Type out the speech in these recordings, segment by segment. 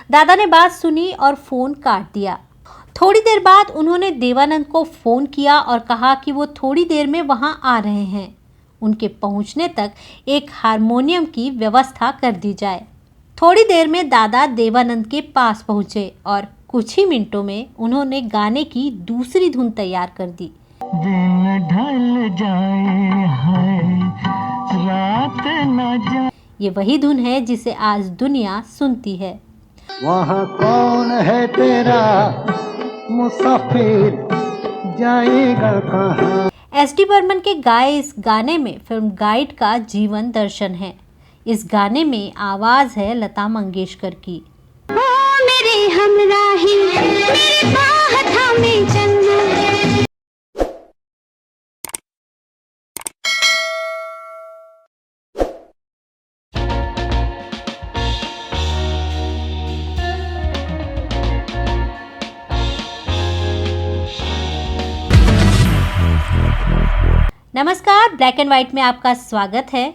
दादा ने बात सुनी और फोन काट दिया। थोड़ी देर बाद उन्होंने देवानंद को फोन किया और कहा कि वो थोड़ी देर में वहां आ रहे हैं। उनके पहुंचने तक एक हारमोनियम की व्यवस्था कर दी जाए। थोड़ी देर में दादा देवानंद के पास पहुंचे और कुछ ही मिनटों में उन्होंने गाने की दूसरी धुन तैयार कर दी। दिन ढल जाए है, रात न जाए। ये वही धुन है जिसे आज दुनिया सुनती है। वहाँ कौन है तेरा मुसाफिर, जाएगा कहाँ। एस.डी. बर्मन के गाए इस गाने में फिल्म गाइड का जीवन दर्शन है। इस गाने में आवाज है लता मंगेशकर की। ओ मेरे हमराही, मेरे बाह थामे चलना। नमस्कार, ब्लैक एंड व्हाइट में आपका स्वागत है।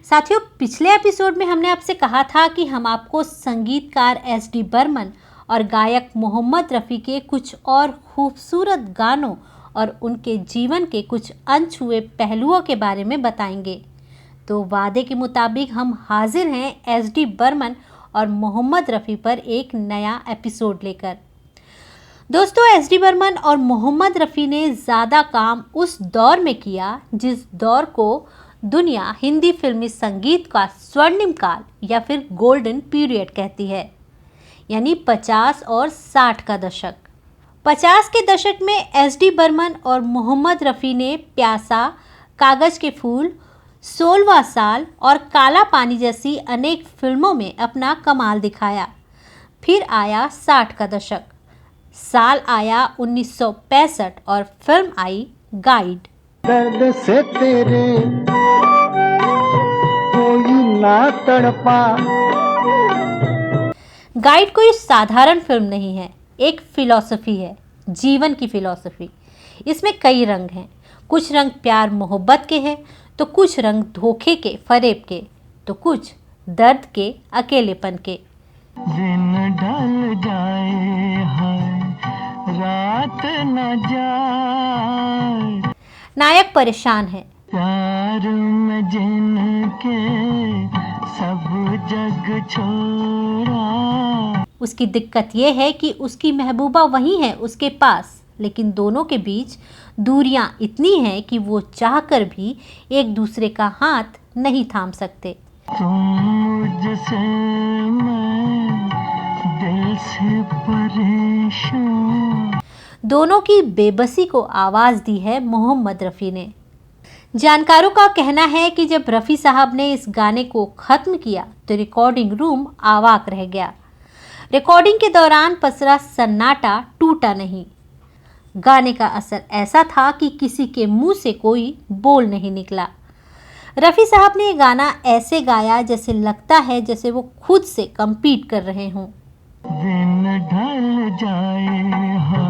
साथियों, पिछले एपिसोड में हमने आपसे कहा था कि हम आपको संगीतकार एस.डी. बर्मन और गायक मोहम्मद रफ़ी के कुछ और खूबसूरत गानों और उनके जीवन के कुछ अनछुए पहलुओं के बारे में बताएंगे। तो वादे के मुताबिक हम हाजिर हैं एस.डी. बर्मन और मोहम्मद रफ़ी पर एक नया एपिसोड लेकर। दोस्तों, एस.डी. बर्मन और मोहम्मद रफ़ी ने ज़्यादा काम उस दौर में किया जिस दौर को दुनिया हिंदी फिल्मी संगीत का स्वर्णिम काल या फिर गोल्डन पीरियड कहती है, यानी 50 और 60 का दशक। 50 के दशक में एस.डी. बर्मन और मोहम्मद रफ़ी ने प्यासा, कागज़ के फूल, 16वां साल और काला पानी जैसी अनेक फिल्मों में अपना कमाल दिखाया। फिर आया 60 का दशक। साल आया 1965 और फिल्म आई गाइड। दर्द से तेरे कोई ना तड़पा। गाइड कोई साधारण फिल्म नहीं है, एक फिलॉसफी है, जीवन की फिलॉसफी। इसमें कई रंग हैं। कुछ रंग प्यार मोहब्बत के हैं, तो कुछ रंग धोखे के, फरेब के, तो कुछ दर्द के, अकेलेपन के। दिन ढल जाए है, रात न जाए। नायक परेशान है। प्यार में जिनके सब जग छोड़ा। उसकी दिक्कत यह है कि उसकी महबूबा वही है उसके पास, लेकिन दोनों के बीच दूरियां इतनी हैं कि वो चाहकर भी एक दूसरे का हाथ नहीं थाम सकते। तुम मुझसे, मैं दिल से परेशान। दोनों की बेबसी को आवाज़ दी है मोहम्मद रफ़ी ने। जानकारों का कहना है कि जब रफ़ी साहब ने इस गाने को ख़त्म किया तो रिकॉर्डिंग रूम आवाक रह गया। रिकॉर्डिंग के दौरान पसरा सन्नाटा टूटा नहीं। गाने का असर ऐसा था कि किसी के मुंह से कोई बोल नहीं निकला। रफ़ी साहब ने ये गाना ऐसे गाया जैसे लगता है जैसे वो खुद से कम्पीट कर रहे हों। दिन ढल जाए है,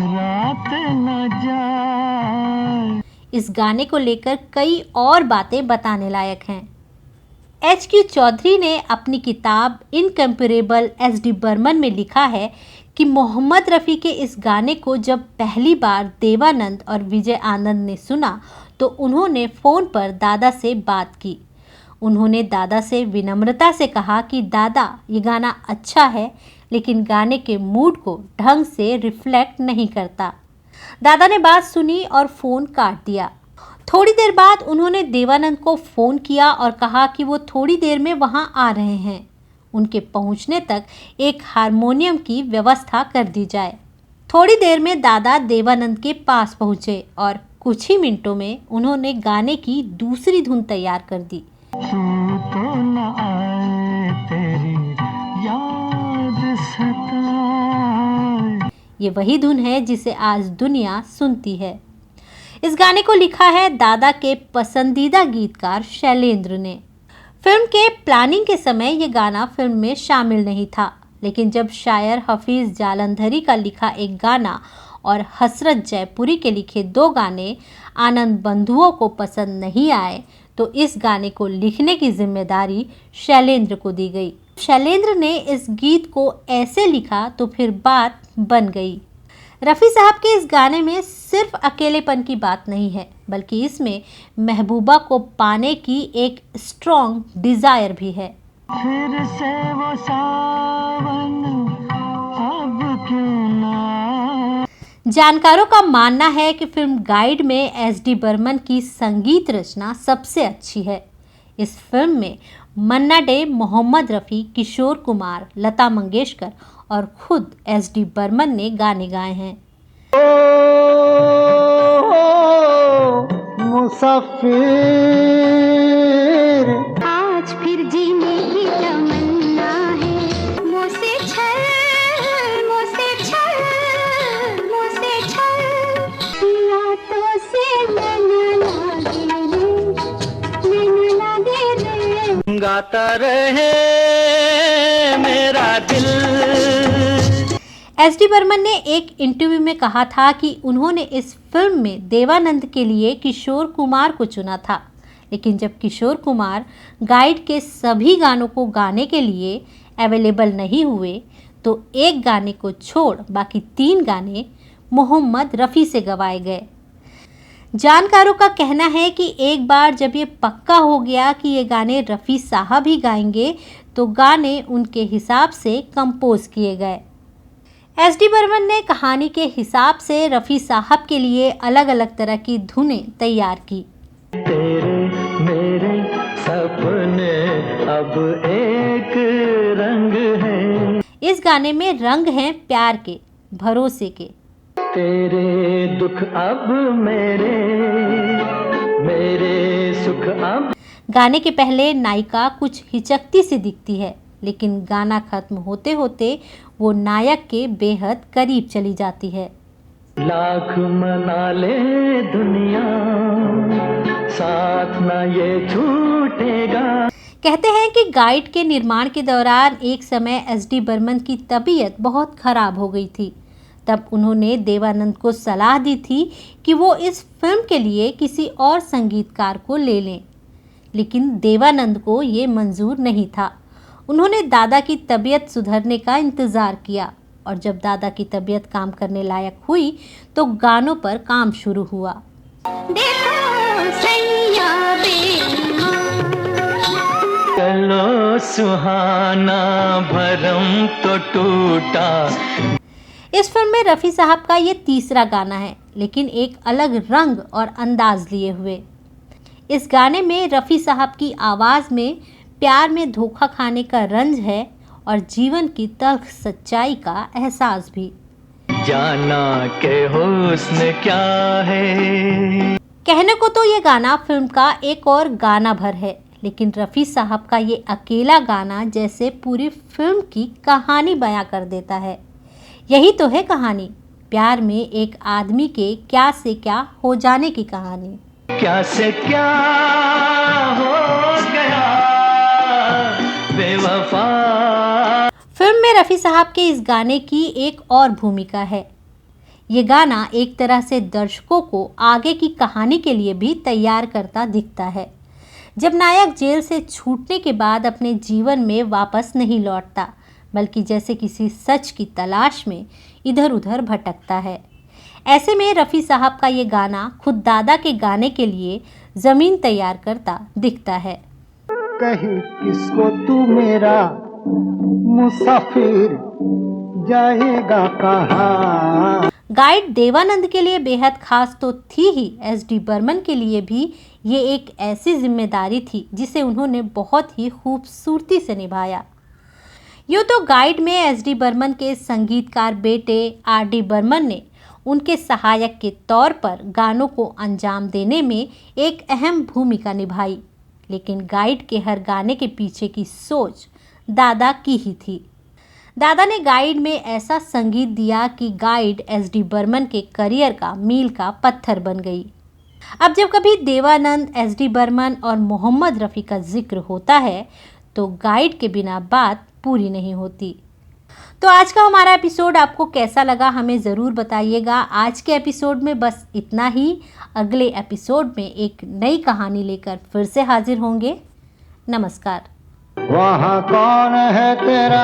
रात न जाए। इस गाने को लेकर कई और बातें बताने लायक हैं। H.Q. चौधरी ने अपनी किताब इनकम्पेरेबल एस.डी. बर्मन में लिखा है कि मोहम्मद रफ़ी के इस गाने को जब पहली बार देवानंद और विजय आनंद ने सुना तो उन्होंने फ़ोन पर दादा से बात की। उन्होंने दादा से विनम्रता से कहा कि दादा, ये गाना अच्छा है लेकिन गाने के मूड को ढंग से रिफ्लेक्ट नहीं करता। दादा ने बात सुनी और फ़ोन काट दिया। थोड़ी देर बाद उन्होंने देवानंद को फ़ोन किया और कहा कि वो थोड़ी देर में वहां आ रहे हैं। उनके पहुंचने तक एक हारमोनियम की व्यवस्था कर दी जाए। थोड़ी देर में दादा देवानंद के पास पहुंचे और कुछ ही मिनटों में उन्होंने गाने की दूसरी धुन तैयार कर दी। तो न आए तेरी याद सताए। ये वही धुन है जिसे आज दुनिया सुनती है। इस गाने को लिखा है दादा के पसंदीदा गीतकार शैलेंद्र ने। फिल्म के प्लानिंग के समय ये गाना फिल्म में शामिल नहीं था, लेकिन जब शायर हफीज़ जालंधरी का लिखा एक गाना और हसरत जयपुरी के लिखे 2 गाने आनंद बंधुओं को पसंद नहीं आए तो इस गाने को लिखने की जिम्मेदारी शैलेंद्र को दी गई। शैलेंद्र ने इस गीत को ऐसे लिखा तो फिर बात बन गई। रफ़ी साहब के इस गाने में सिर्फ अकेलेपन की बात नहीं है, बल्कि इसमें महबूबा को पाने की एक स्ट्रॉन्ग डिज़ायर भी है। फिर से वो सावन अब क्यों ना। जानकारों का मानना है कि फिल्म गाइड में एस.डी. बर्मन की संगीत रचना सबसे अच्छी है। इस फिल्म में मन्ना डे, मोहम्मद रफ़ी, किशोर कुमार, लता मंगेशकर और खुद एस.डी. बर्मन ने गाने गाए हैं। मुसाफिर आज फिर जीने की तमन्ना है, मुझसे छल, मुझसे छल, मुझसे छल, रातों से नैना लागे रे, गाता रहे मेरा दिल। एस.डी. बर्मन ने एक इंटरव्यू में कहा था कि उन्होंने इस फिल्म में देवानंद के लिए किशोर कुमार को चुना था, लेकिन जब किशोर कुमार गाइड के सभी गानों को गाने के लिए अवेलेबल नहीं हुए तो एक गाने को छोड़ बाकी 3 गाने मोहम्मद रफ़ी से गवाए गए। जानकारों का कहना है कि एक बार जब ये पक्का हो गया कि ये गाने रफ़ी साहब ही गाएंगे तो गाने उनके हिसाब से कंपोज किए गए। एस.डी. बर्मन ने कहानी के हिसाब से रफ़ी साहब के लिए अलग अलग तरह की धुनें तैयार की। तेरे मेरे सपने अब एक रंग है। इस गाने में रंग हैं प्यार के, भरोसे के। तेरे दुख अब मेरे, मेरे सुख अब। गाने के पहले नायिका कुछ हिचकती सी दिखती है, लेकिन गाना खत्म होते होते वो नायक के बेहद करीब चली जाती है। लाख मना ले दुनिया, साथ ना ये छूटेगा। कहते हैं कि गाइड के निर्माण के दौरान एक समय एस.डी. बर्मन की तबीयत बहुत खराब हो गई थी। तब उन्होंने देवानंद को सलाह दी थी कि वो इस फिल्म के लिए किसी और संगीतकार को ले लें, लेकिन देवानंद को ये मंजूर नहीं था। उन्होंने दादा की तबीयत सुधरने का इंतज़ार किया और जब दादा की तबीयत काम करने लायक हुई तो गानों पर काम शुरू हुआ। देखो सैया चलो सुहाना भरम तो टूटा। इस फिल्म में रफ़ी साहब का ये तीसरा गाना है, लेकिन एक अलग रंग और अंदाज लिए हुए। इस गाने में रफ़ी साहब की आवाज़ में प्यार में धोखा खाने का रंज है और जीवन की तल्ख सच्चाई का एहसास भी। जाना के हुस्न क्या है। कहने को तो ये गाना फिल्म का एक और गाना भर है, लेकिन रफ़ी साहब का ये अकेला गाना जैसे पूरी फिल्म की कहानी बयां कर देता है। यही तो है कहानी, प्यार में एक आदमी के क्या से क्या हो जाने की कहानी। क्या से क्या हो गया बेवफा। फिल्म में रफ़ी साहब के इस गाने की एक और भूमिका है। ये गाना एक तरह से दर्शकों को आगे की कहानी के लिए भी तैयार करता दिखता है। जब नायक जेल से छूटने के बाद अपने जीवन में वापस नहीं लौटता, बल्कि जैसे किसी सच की तलाश में इधर उधर भटकता है। ऐसे में रफ़ी साहब का ये गाना खुद दादा के गाने के लिए ज़मीन तैयार करता दिखता है। कहीं किसको तू मेरा मुसाफिर जाएगा कहाँ। गाइड देवानंद के लिए बेहद खास तो थी ही, एस.डी. बर्मन के लिए भी ये एक ऐसी जिम्मेदारी थी जिसे उन्होंने बहुत ही खूबसूरती से निभाया। यूँ तो गाइड में एस.डी. बर्मन के संगीतकार बेटे आर.डी. बर्मन ने उनके सहायक के तौर पर गानों को अंजाम देने में एक अहम भूमिका निभाई, लेकिन गाइड के हर गाने के पीछे की सोच दादा की ही थी। दादा ने गाइड में ऐसा संगीत दिया कि गाइड एस.डी. बर्मन के करियर का मील का पत्थर बन गई। अब जब कभी देवानंद, एस.डी. बर्मन और मोहम्मद रफ़ी का जिक्र होता है तो गाइड के बिना बात पूरी नहीं होती। तो आज का हमारा एपिसोड आपको कैसा लगा हमें ज़रूर बताइएगा। आज के एपिसोड में बस इतना ही। अगले एपिसोड में एक नई कहानी लेकर फिर से हाजिर होंगे। नमस्कार। वहाँ कौन है तेरा